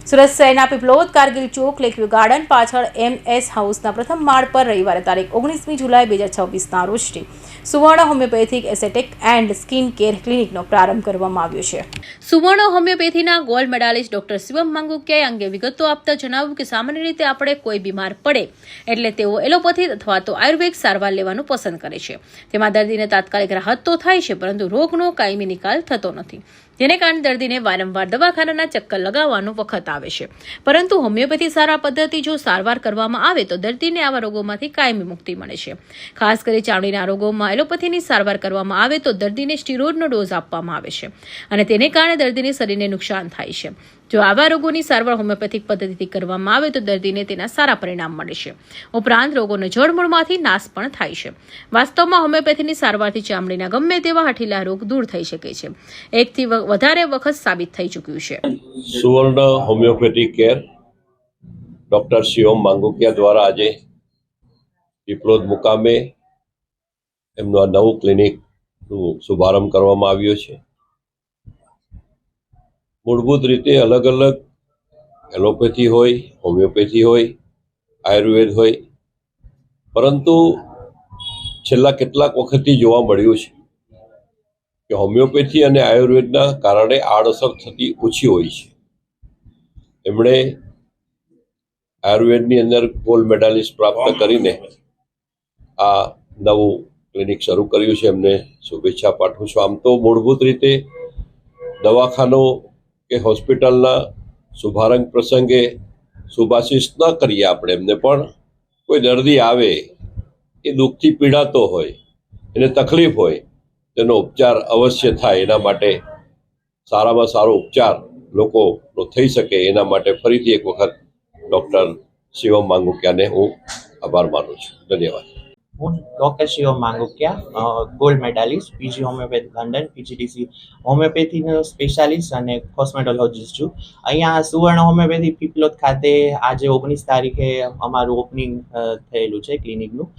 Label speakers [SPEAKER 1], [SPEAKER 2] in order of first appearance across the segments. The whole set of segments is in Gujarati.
[SPEAKER 1] સુરત શહેરના પીપલોદ કારગિલ ચોક લેકવ્યુ ગાર્ડન પાછળ MS હાઉસના પ્રથમ માળ પર રવિવારે તારીખ 19મી જુલાઈ 2026ના રોજથી Suvarna homeopathic aesthetic and skin care ક્લિનિકનો પ્રારંભ કરવામાં આવ્યો છે। સુવર્ણ હોમિયોપેથીના ગોલ્ડ મેડાલિસ્ટ ડોક્ટર શિવમ માંગુકિયાએ અંગે વિગતો આપતા જણાવ્યું કે સામાન્ય રીતે આપણે કોઈ બીમાર પડે એટલે તેઓ એલોપેથી અથવા તો આયુર્વેદ સારવાર લેવાનું પસંદ કરે છે। તેમાં દર્દીને તાત્કાલિક રાહત તો થાય છે, પરંતુ રોગનો કાયમી નિકાલ થતો નથી, જેને કારણે દર્દીને વારંવાર દવાખાનાના ચક્કર લગાવવાનો વખત આવે છે। પરંતુ હોમિયોપેથી સારવાર પદ્ધતિ જો સારવાર કરવામાં આવે તો દર્દીને આવા રોગોમાંથી કાયમી મુક્તિ મળે છે। ખાસ કરી ચામડીના રોગોમાં એલોપેથીની સારવાર કરવામાં આવે તો દર્દીને સ્ટીરોઇડનો ડોઝ આપવામાં આવે છે અને તેને કારણે દર્દીને શરીરને નુકસાન થાય છે। જો આવા રોગોની સારવાર હોમિયોપેથિક પદ્ધતિથી કરવામાં આવે તો દર્દીને તેના સારા પરિણામ મળે છે, ઉપરાંત રોગોનો જડમૂળમાંથી નાશ પણ થાય છે। વાસ્તવમાં હોમિયોપેથીની સારવારથી ચામડીના ગમે તેવા હઠીલા રોગ દૂર થઈ શકે છે, એકથી વધારે વખત સાબિત થઈ ચૂક્યું છે।
[SPEAKER 2] સુવર્ણ homeopathic care doctor Shivam Mangukiya દ્વારા આજે પીપલોદ મુકામે એમનું આ નવું ક્લિનિકનું શુભારંભ કરવામાં આવ્યો છે। મૂળભૂત રીતે અલગ અલગ એલોપેથી હોય, હોમિયોપેથી હોય, આયુર્વેદ હોય, પરંતુ છેલ્લા કેટલાક વખતથી જોવા મળ્યું છે કે હોમિયોપેથી અને આયુર્વેદના કારણે આડઅસર થતી ઓછી હોય છે। એમણે આયુર્વેદની અંદર ગોલ્ડ મેડાલિસ્ટ પ્રાપ્ત કરીને આ નવું ક્લિનિક શરૂ કર્યું છે। એમને શુભેચ્છા પાઠવું છું। આમ તો મૂળભૂત રીતે દવાખાનો કે હોસ્પિટલના શુભારંભ પ્રસંગે શુભાશીષ ન કરીએ આપણે એમને, પણ કોઈ દર્દી આવે એ દુઃખથી પીડાતો હોય, એને તકલીફ હોય, તેનો ઉપચાર અવશ્ય થાય, એના માટે સારામાં સારો ઉપચાર લોકોનો થઈ શકે એના માટે ફરીથી એક વખત ડૉક્ટર શિવમ માંગુકિયાને હું આભાર માનું છું। ધન્યવાદ।
[SPEAKER 3] હું doctor Shivam Mangukiya, gold medalist, PG homeopath London, PGDC હોમિયોપેથીનો સ્પેશિયાલિસ્ટ અને કોસ્મેટોલોજીસ્ટ છું। અહીંયા સુવર્ણ હોમિયોપેથી પીપલોદ ખાતે આજે 19 તારીખે અમારું ઓપનિંગ થયેલું છે ક્લિનિકનું।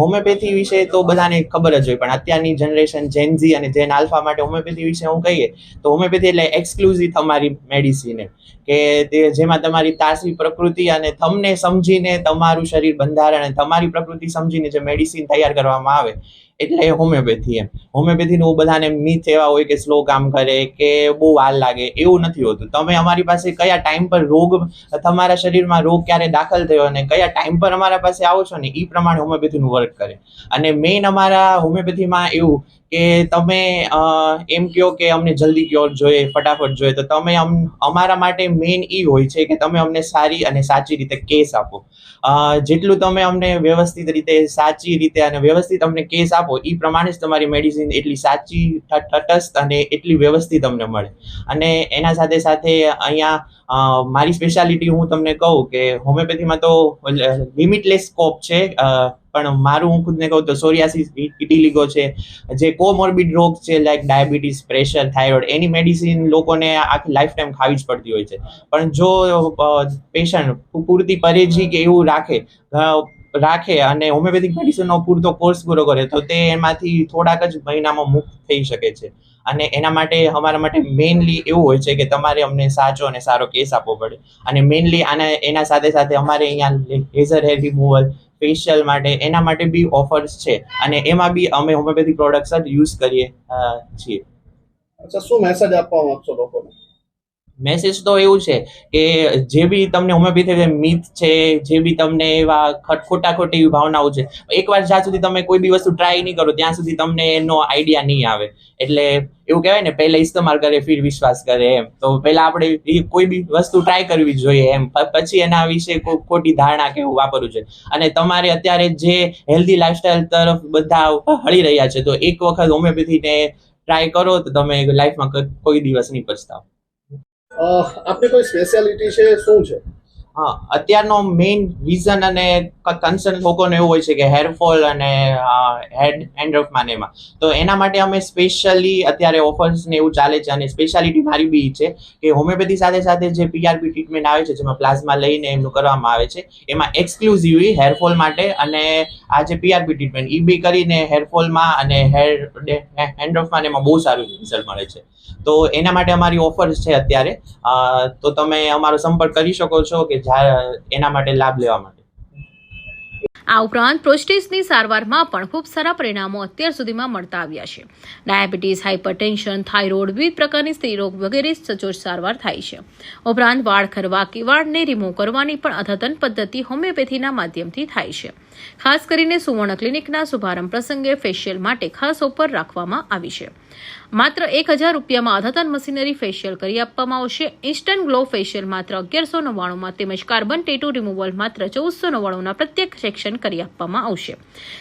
[SPEAKER 3] હોમિયોપેથી વિશે તો બધાને ખબર જ હોય, પણ અત્યારની જનરેશન જેનઝી અને જેન આલ્ફા માટે હોમિયોપેથી વિશે હું કહીએ તો હોમિયોપેથી એટલે એક્સક્લુઝિવ તમારી મેડિસિન, કે તે જેમાં તમારી તાસી પ્રકૃતિ અને તમને સમજીને તમારું શરીર બંધારણ અને તમારી પ્રકૃતિ સમજીને જે મેડિસિન તૈયાર કરવામાં આવે એટલે હોમિયોપેથી। હોમિયોપેથીનું બધાને મિથ એવા હોય કે સ્લો કામ કરે કે બહુ વાર લાગે, એવું નથી હોતું। તમે અમારી પાસે કયા ટાઈમ પર રોગ, તમારા શરીરમાં રોગ ક્યારે દાખલ થયો અને કયા ટાઈમ પર અમારા પાસે આવો છો ને એ પ્રમાણે હોમિયોપેથીનું વર્ક કરે। અને મેઇન અમારા હોમિયોપેથીમાં એવું કે તમે એમ કહો કે અમને જલ્દી ક્યોર જોઈએ, ફટાફટ જોઈએ, તો તમે અમારા માટે મેઇન એ હોય છે કે તમે અમને સારી અને સાચી રીતે કેસ આપો। જેટલું તમે અમને વ્યવસ્થિત રીતે, સાચી રીતે અને વ્યવસ્થિત અમને કેસ આપો એ પ્રમાણે જ તમારી મેડિસિન એટલી સાચી, તટસ્થ અને એટલી વ્યવસ્થિત અમને મળે। અને એના સાથે સાથે અહીંયા મારી સ્પેશિયાલિટી હું તમને કહું કે હોમિયોપેથીમાં તો લિમિટલેસ સ્કોપ છે, પણ મારું હું ખુદને કહું તો સોરિયાસિસ, વિટિલિગો છે, જે કોમોર્બિડ રોગ છે લાઈક ડાયાબિટીસ, પ્રેશર, થાઇરોઇડ, એની મેડિસિન લોકોને આખી લાઈફ ટાઈમ ખાવી જ પડતી હોય છે। પણ જો પેશન્ટ પૂરતી પરેજી કે એવું રાખે અને હોમિયોપેથિક મેડિસિનનો પૂરતો કોર્સ પૂરો કરે તો તે એમાંથી થોડાક જ મહિનામાં મુક્ત થઈ શકે છે। અને એના માટે અમારા માટે મેઇનલી એવું હોય છે કે તમારે અમને સાચો અને સારો કેસ આપવો પડે। અને મેઇનલી એના સાથે સાથે અમારે અહીંયા લેઝર હેર રિમૂવલ, ફેશિયલ માટે, એના માટે બી ઓફર્સ છે અને એમાં બી અમે હોમિયોપેથિક પ્રોડક્ટ્સ જ યુઝ કરીએ છીએ।
[SPEAKER 4] અચ્છા, શું મેસેજ આપવા માંગશો લોકોને?
[SPEAKER 3] મેસેજ તો એવું છે કે જે બી તમને હોમિયોપેથી મિથ છે, જે બી તમને એવા ખોટી એવી ભાવનાઓ છે, એકવાર જ્યાં સુધી તમે કોઈ બી વસ્તુ ટ્રાય નહીં કરો ત્યાં સુધી તમને એનો આઈડિયા નહીં આવે। એટલે એવું કહેવાય ને, પહેલા ઇસ્તેમાલ કરે ફિર વિશ્વાસ કરે, એમ તો પહેલા આપણે કોઈ બી વસ્તુ ટ્રાય કરવી જોઈએ, એમ પછી એના વિશે ખોટી ધારણા કે એવું વાપરવું છે। અને તમારે અત્યારે જે હેલ્ધી લાઈફસ્ટાઈલ તરફ બધા હળી રહ્યા છે, તો એક વખત હોમિયોપેથીને ટ્રાય કરો તો તમે લાઈફમાં કોઈ દિવસ નહીં પછતાવો।
[SPEAKER 4] આપની કોઈ સ્પેશિયાલિટી છે, શું છે?
[SPEAKER 3] અત્યારનો મેઇન રીઝન અને કન્સર્ન લોકોને એવું હોય છે કે હેરફોલ અને હેન્ડ્રફમાં ને એમાં, તો એના માટે અમે સ્પેશિયલી અત્યારે ઓફર્સ ને એવું ચાલે છે. અને સ્પેશિયાલિટી મારી બી છે કે હોમિયોપેથી સાથે સાથે જે પીઆરપી ટ્રીટમેન્ટ આવે છે, જેમાં પ્લાઝમા લઈને એમનું કરવામાં આવે છે, એમાં એક્સક્લુઝિવલી હેરફોલ માટે અને આ જે પીઆરપી ટ્રીટમેન્ટ એ બી કરીને હેરફોલમાં અને હેન્ડ્રફમાં એમાં બહુ સારું રિઝલ્ટ મળે છે. તો એના માટે અમારી ઓફર્સ છે અત્યારે. તો તમે અમારો સંપર્ક કરી શકો છો કે એના માટે લાભ લેવા માટે.
[SPEAKER 1] આ ઉપરાંત પ્રોસ્ટેટની સારવારમાં પણ ખૂબ સારા પરિણામો અત્યાર સુધીમાં મળતા આવ્યા છે. ડાયાબિટીસ, હાઇપરટેન્શન, થાઇરોઇડ, વિવિધ પ્રકારની સ્ત્રીરોગ વગેરે સચોટ સારવાર થાય છે. ઉપરાંત વાળ ખરવા કે વાળને રિમૂવ કરવાની પણ અદ્યતન પદ્ધતિ હોમિયોપેથીના માધ્યમથી થાય છે. ખાસ કરીને સુવર્ણ ક્લિનિકના શુભારંભ પ્રસંગે ફેશિયલ માટે ખાસ ઓફર રાખવામાં આવી છે. માત્ર 1000 રૂપિયામાં અદ્યતન મશીનરી ફેશિયલ કરી આપવામાં આવશે. ઇન્સ્ટન્ટ ગ્લો ફેશિયલ માત્ર 1199 તેમજ કાર્બન ટેટુ રિમૂવલ માત્ર 1499 પ્રત્યેક સેક્શન કરી આપવામાં આવશે.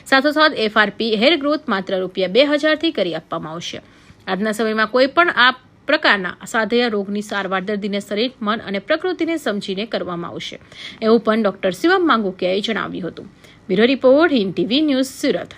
[SPEAKER 1] સાથોસાથ એફઆરપી હેર ગ્રોથ માત્ર ₹2000 થી કરી આપવામાં આવશે. આજના સમયમાં કોઈ પણ આ પ્રકારના અસાધ્ય રોગની સારવાર દર્દીને શરીર, મન અને પ્રકૃતિને સમજીને કરવામાં આવશે, એવું પણ ડોક્ટર શિવમ માંગુકિયાએ જણાવ્યું હતું. Bureau report, Hind TV news, Surat.